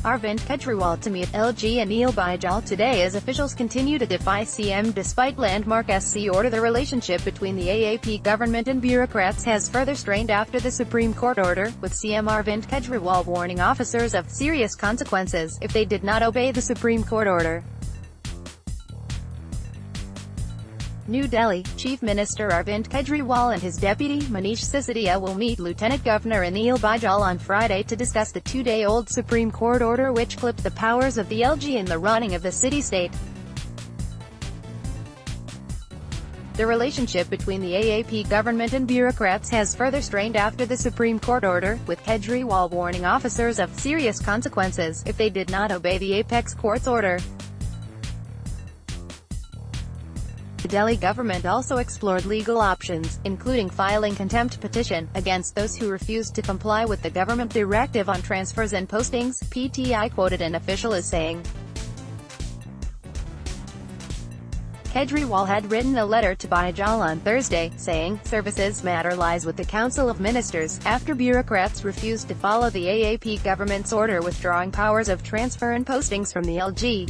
Arvind Kejriwal to meet LG Anil Baijal today as officials continue to defy CM despite landmark SC order. The relationship between the AAP government and bureaucrats has further strained after the Supreme Court order, with CM Arvind Kejriwal warning officers of serious consequences if they did not obey the Supreme Court order. New Delhi, Chief Minister Arvind Kejriwal and his deputy, Manish Sisodia, will meet Lieutenant Governor Anil Baijal on Friday to discuss the two-day-old Supreme Court order which clipped the powers of the LG in the running of the city-state. The relationship between the AAP government and bureaucrats has further strained after the Supreme Court order, with Kejriwal warning officers of serious consequences if they did not obey the apex court's order. The Delhi government also explored legal options, including filing contempt petition against those who refused to comply with the government directive on transfers and postings. PTI quoted an official as saying, Kejriwal had written a letter to Baijal on Thursday, saying, "Services matter lies with the Council of Ministers," after bureaucrats refused to follow the AAP government's order withdrawing powers of transfer and postings from the LG.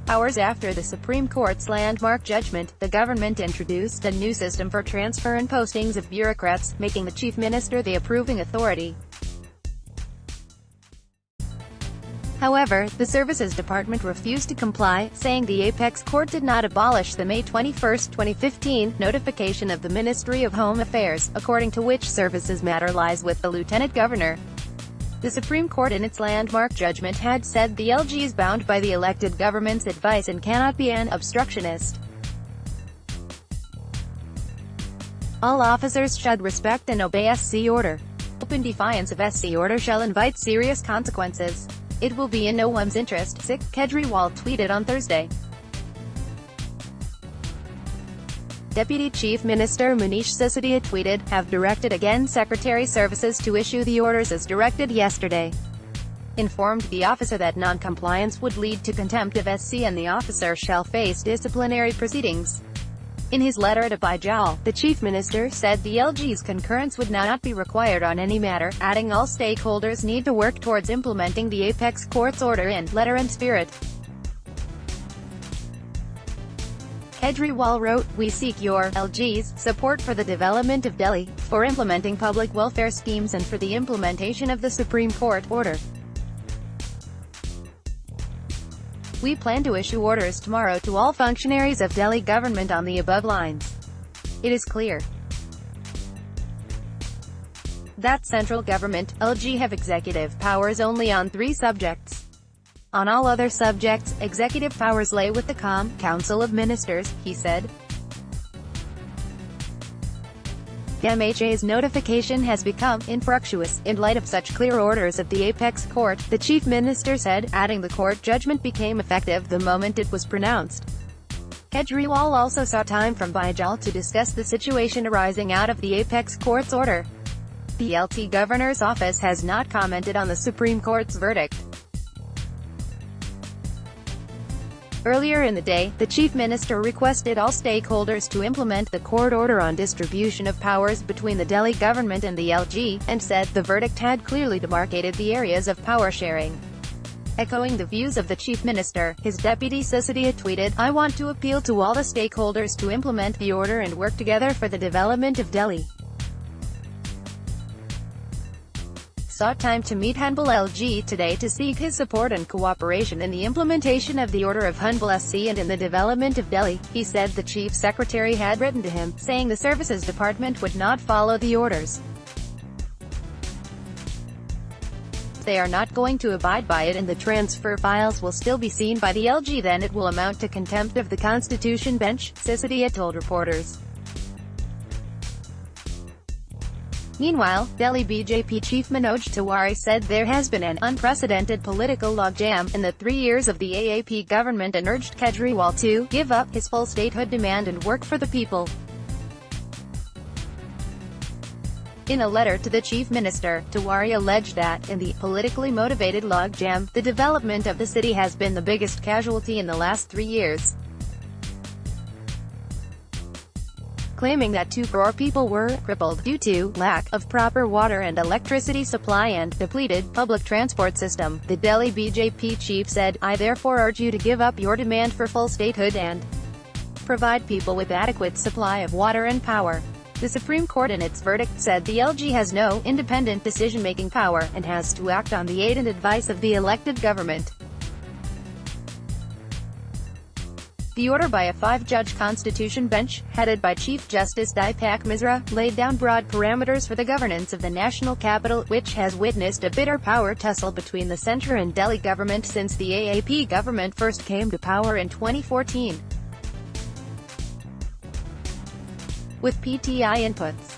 Hours after the Supreme Court's landmark judgment, the government introduced a new system for transfer and postings of bureaucrats, making the chief minister the approving authority. However, the Services Department refused to comply, saying the apex court did not abolish the May 21, 2015, notification of the Ministry of Home Affairs, according to which services matter lies with the Lieutenant Governor. The Supreme Court in its landmark judgment had said the LG is bound by the elected government's advice and cannot be an obstructionist. All officers should respect and obey SC order. Open defiance of SC order shall invite serious consequences. It will be in no one's interest, Kejriwal tweeted on Thursday. Deputy Chief Minister Manish Sisodia tweeted, "Have directed again Secretary Services to issue the orders as directed yesterday. Informed the officer that non-compliance would lead to contempt of SC and the officer shall face disciplinary proceedings." In his letter to Baijal, the Chief Minister said the LG's concurrence would not be required on any matter, adding all stakeholders need to work towards implementing the apex court's order in letter and spirit. Kejriwal wrote, "We seek your LG's support for the development of Delhi, for implementing public welfare schemes and for the implementation of the Supreme Court order. We plan to issue orders tomorrow to all functionaries of Delhi government on the above lines. It is clear that central government, LG have executive powers only on 3 subjects. On all other subjects, executive powers lay with the Council of Ministers," he said. MHA's notification has become infructuous in light of such clear orders of the apex court, the chief minister said, adding the court judgment became effective the moment it was pronounced. Kejriwal also sought time from Baijal to discuss the situation arising out of the apex court's order. The LT governor's office has not commented on the Supreme Court's verdict. Earlier in the day, the chief minister requested all stakeholders to implement the court order on distribution of powers between the Delhi government and the LG, and said the verdict had clearly demarcated the areas of power sharing. Echoing the views of the chief minister, his deputy Sisodia tweeted, "I want to appeal to all the stakeholders to implement the order and work together for the development of Delhi." Sought time to meet Humble LG today to seek his support and cooperation in the implementation of the order of Humble SC and in the development of Delhi. He said the chief secretary had written to him, saying the Services Department would not follow the orders. They are not going to abide by it and the transfer files will still be seen by the LG, then it will amount to contempt of the Constitution bench, Sisodia told reporters. Meanwhile, Delhi BJP chief Manoj Tiwari said there has been an unprecedented political logjam in the 3 years of the AAP government and urged Kejriwal to give up his full statehood demand and work for the people. In a letter to the chief minister, Tiwari alleged that, in the politically motivated logjam, the development of the city has been the biggest casualty in the last 3 years. claiming that 2 crore people were crippled due to lack of proper water and electricity supply and depleted public transport system. The Delhi BJP chief said, "I therefore urge you to give up your demand for full statehood and provide people with adequate supply of water and power." The Supreme Court in its verdict said the LG has no independent decision-making power, and has to act on the aid and advice of the elected government. The order by a 5-judge Constitution bench, headed by Chief Justice Deepak Misra, laid down broad parameters for the governance of the national capital, which has witnessed a bitter power tussle between the centre and Delhi government since the AAP government first came to power in 2014. With PTI inputs,